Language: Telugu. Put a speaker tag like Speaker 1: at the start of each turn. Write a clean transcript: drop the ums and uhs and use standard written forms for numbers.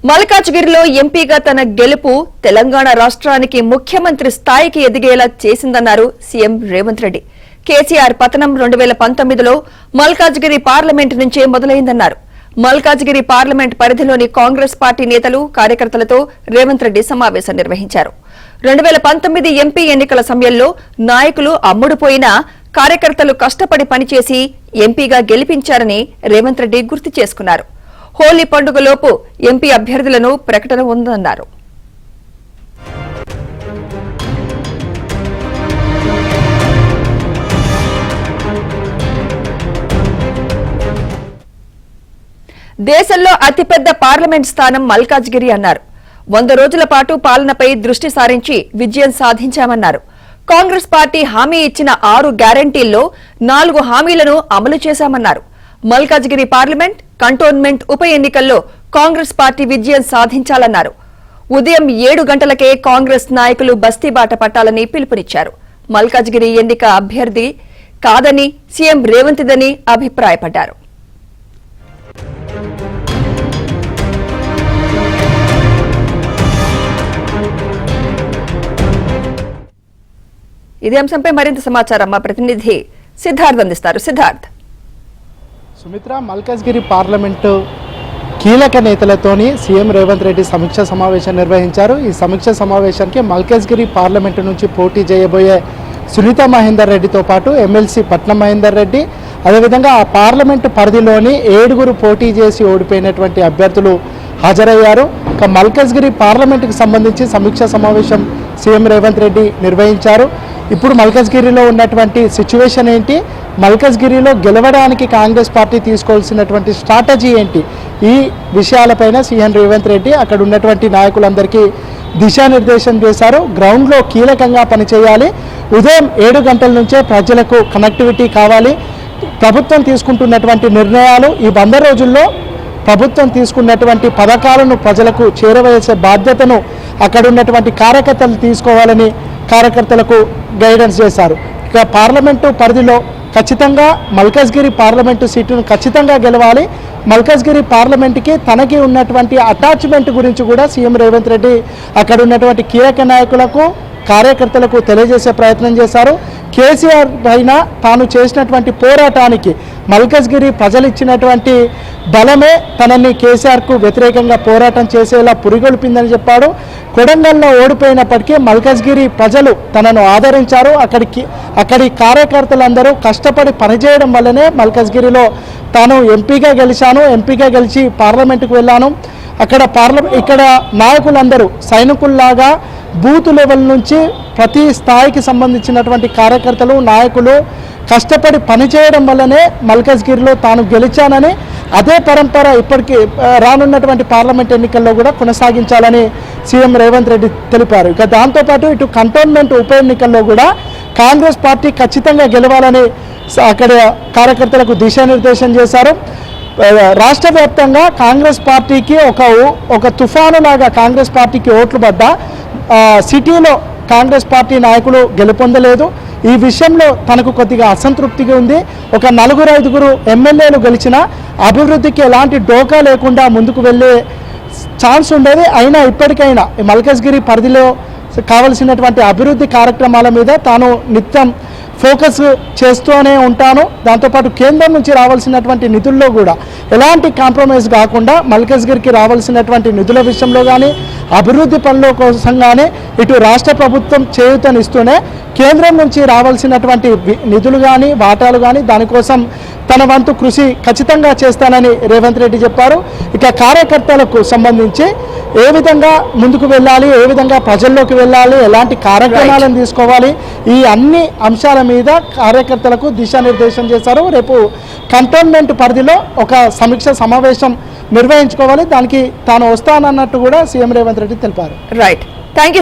Speaker 1: మల్కాజ్గిరిలో ఎంపీగా తన గెలుపు తెలంగాణ రాష్ట్రానికి ముఖ్యమంత్రి స్థాయికి ఎదిగేలా చేసిందన్నారు సీఎం రేవంత్ రెడ్డి. కేసీఆర్ పతనం 2019లో మల్కాజ్గిరి పార్లమెంటు నుంచే మొదలైందన్నారు. మల్కాజ్గిరి పార్లమెంట్ పరిధిలోని కాంగ్రెస్ పార్టీ నేతలు, కార్యకర్తలతో రేవంత్ రెడ్డి సమావేశం నిర్వహించారు. 2019 ఎంపీ ఎన్నికల సమయంలో నాయకులు అమ్ముడుపోయినా కార్యకర్తలు కష్టపడి పనిచేసి ఎంపీగా గెలిపించారని రేవంత్ రెడ్డి గుర్తు చేసుకున్నారు. హోలీ పండుగలోపు ఎంపీ అభ్యర్థులను ప్రకటన ఉందన్నారు. దేశంలో అతిపెద్ద పార్లమెంట్ స్థానం మల్కాజ్గిరి అన్నారు. 100 రోజుల పాటు పాలనపై దృష్టి సారించి విజయం సాధించామన్నారు. కాంగ్రెస్ పార్టీ హామీ ఇచ్చిన 6 గ్యారంటీల్లో 4 హామీలను అమలు చేశామన్నారు. మల్కాజ్గిరి పార్లమెంట్, కంటోన్మెంట్ ఉప ఎన్నికల్లో కాంగ్రెస్ పార్టీ విజయం సాధించాలన్నారు. ఉదయం 7 గంటలకే కాంగ్రెస్ నాయకులు బస్తీబాట పట్టాలని పిలుపునిచ్చారు. మల్కాజ్గిరి ఎన్నిక అభ్యర్థి కాదని సీఎం రేవంత్దని అభిప్రాయపడ్డారు. ఇదే అంశంపై మరింత సమాచారం మా ప్రతినిధి సిద్ధార్థ్ అందిస్తారు. సిద్ధార్థ్.
Speaker 2: సుమిత్ర, మల్కాజ్గిరి పార్లమెంటు కీలక నేతలతోని సీఎం రేవంత్ రెడ్డి సమీక్ష సమావేశం నిర్వహించారు. ఈ సమీక్ష సమావేశానికి మల్కాజ్గిరి పార్లమెంటు నుంచి పోటీ చేయబోయే సునీత మహేందర్ రెడ్డితో పాటు ఎమ్మెల్సీ పట్నం మహేందర్ రెడ్డి, అదేవిధంగా ఆ పార్లమెంటు పరిధిలోని 7 పోటీ చేసి ఓడిపోయినటువంటి అభ్యర్థులు హాజరయ్యారు. ఇక మల్కాజ్గిరి పార్లమెంటుకు సంబంధించి సమీక్ష సమావేశం సీఎం రేవంత్ రెడ్డి నిర్వహించారు. ఇప్పుడు మల్కాజ్గిరిలో ఉన్నటువంటి సిచ్యువేషన్ ఏంటి, మల్కాజ్గిరిలో గెలవడానికి కాంగ్రెస్ పార్టీ తీసుకోవాల్సినటువంటి స్ట్రాటజీ ఏంటి, ఈ విషయాలపైన సీఎం రేవంత్ రెడ్డి అక్కడ ఉన్నటువంటి నాయకులందరికీ దిశానిర్దేశం చేశారు. గ్రౌండ్లో కీలకంగా పనిచేయాలి, ఉదయం 7 గంటల నుంచే ప్రజలకు కనెక్టివిటీ కావాలి, ప్రభుత్వం తీసుకుంటున్నటువంటి నిర్ణయాలు, ఈ 100 రోజుల్లో ప్రభుత్వం తీసుకున్నటువంటి పథకాలను ప్రజలకు చేరవేసే బాధ్యతను అక్కడ ఉన్నటువంటి కార్యకర్తలు తీసుకోవాలని కార్యకర్తలకు గైడెన్స్ చేశారు. ఇక పార్లమెంటు పరిధిలో ఖచ్చితంగా మల్కాజ్గిరి పార్లమెంటు సీటును ఖచ్చితంగా గెలవాలి, మల్కాజ్గిరి పార్లమెంటుకి తనకి ఉన్నటువంటి అటాచ్మెంట్ గురించి కూడా సీఎం రేవంత్ రెడ్డి అక్కడ ఉన్నటువంటి కీలక నాయకులకు, కార్యకర్తలకు తెలియజేసే ప్రయత్నం చేశారు. కేసీఆర్ పైన తాను చేసినటువంటి పోరాటానికి మల్కాజ్గిరి ప్రజలు ఇచ్చినటువంటి బలమే తనని కేసీఆర్కు వ్యతిరేకంగా పోరాటం చేసేలా పురిగొల్పిందని చెప్పాడు. కొడంగల్లో ఓడిపోయినప్పటికీ మల్కాజ్గిరి ప్రజలు తనను ఆదరించారు. అక్కడి కార్యకర్తలందరూ కష్టపడి పనిచేయడం వల్లనే మల్కాజ్గిరిలో తాను ఎంపీగా గెలిచాను, ఎంపీగా గెలిచి పార్లమెంటుకు వెళ్ళాను. ఇక్కడ నాయకులందరూ సైనికుల్లాగా బూత్ లెవెల్ నుంచి ప్రతి స్థాయికి సంబంధించినటువంటి కార్యకర్తలు, నాయకులు కష్టపడి పనిచేయడం వల్లనే మల్కాజ్గిరిలో తాను గెలిచానని, అదే పరంపర ఇప్పటికీ రానున్నటువంటి పార్లమెంట్ ఎన్నికల్లో కూడా కొనసాగించాలని సీఎం రేవంత్ రెడ్డి తెలిపారు. ఇక దాంతోపాటు ఇటు కంటోన్మెంట్ ఉప ఎన్నికల్లో కూడా కాంగ్రెస్ పార్టీ ఖచ్చితంగా గెలవాలని అక్కడ కార్యకర్తలకు దిశానిర్దేశం చేశారు. రాష్ట్ర వ్యాప్తంగా కాంగ్రెస్ పార్టీకి ఒక తుఫాను లాగా కాంగ్రెస్ పార్టీకి ఓట్లు పడ్డా సిటీలో కాంగ్రెస్ పార్టీ నాయకులు గెలుపొందలేదు. ఈ విషయంలో తనకు కొద్దిగా అసంతృప్తిగా ఉంది. ఒక 4-5 ఎమ్మెల్యేలు గెలిచినా అభివృద్ధికి ఎలాంటి డోకా లేకుండా ముందుకు వెళ్ళే ఛాన్స్ ఉండేది. అయినా ఇప్పటికైనా మల్కాజ్గిరి పరిధిలో కావలసినటువంటి అభివృద్ధి కార్యక్రమాల మీద తాను నిత్యం ఫోకస్ చేస్తూనే ఉంటాను. దాంతోపాటు కేంద్రం నుంచి రావాల్సినటువంటి నిధుల్లో కూడా ఎలాంటి కాంప్రమైజ్ కాకుండా మల్కాజ్గిరికి రావాల్సినటువంటి నిధుల విషయంలో కానీ, అభివృద్ధి పనుల కోసం కానీ ఇటు రాష్ట్ర ప్రభుత్వం చేయూతనిస్తూనే కేంద్రం నుంచి రావాల్సినటువంటి నిధులు కానీ, వాటాలు కానీ దానికోసం తన వంతు కృషి ఖచ్చితంగా చేస్తానని రేవంత్ రెడ్డి చెప్పారు. ఇక కార్యకర్తలకు సంబంధించి ఏ విధంగా ముందుకు వెళ్ళాలి, ఏ విధంగా ప్రజల్లోకి వెళ్ళాలి, ఎలాంటి కార్యక్రమాలను తీసుకోవాలి, ఈ అన్ని అంశాల మీద కార్యకర్తలకు దిశానిర్దేశం చేశారు. రేపు కంటోన్మెంట్ పరిధిలో ఒక సమీక్ష సమావేశం నిర్వహించుకోవాలి, దానికి తాను వస్తానన్నట్టు కూడా సీఎం రేవంత్ రెడ్డి తెలిపారు.
Speaker 1: Right, thank you.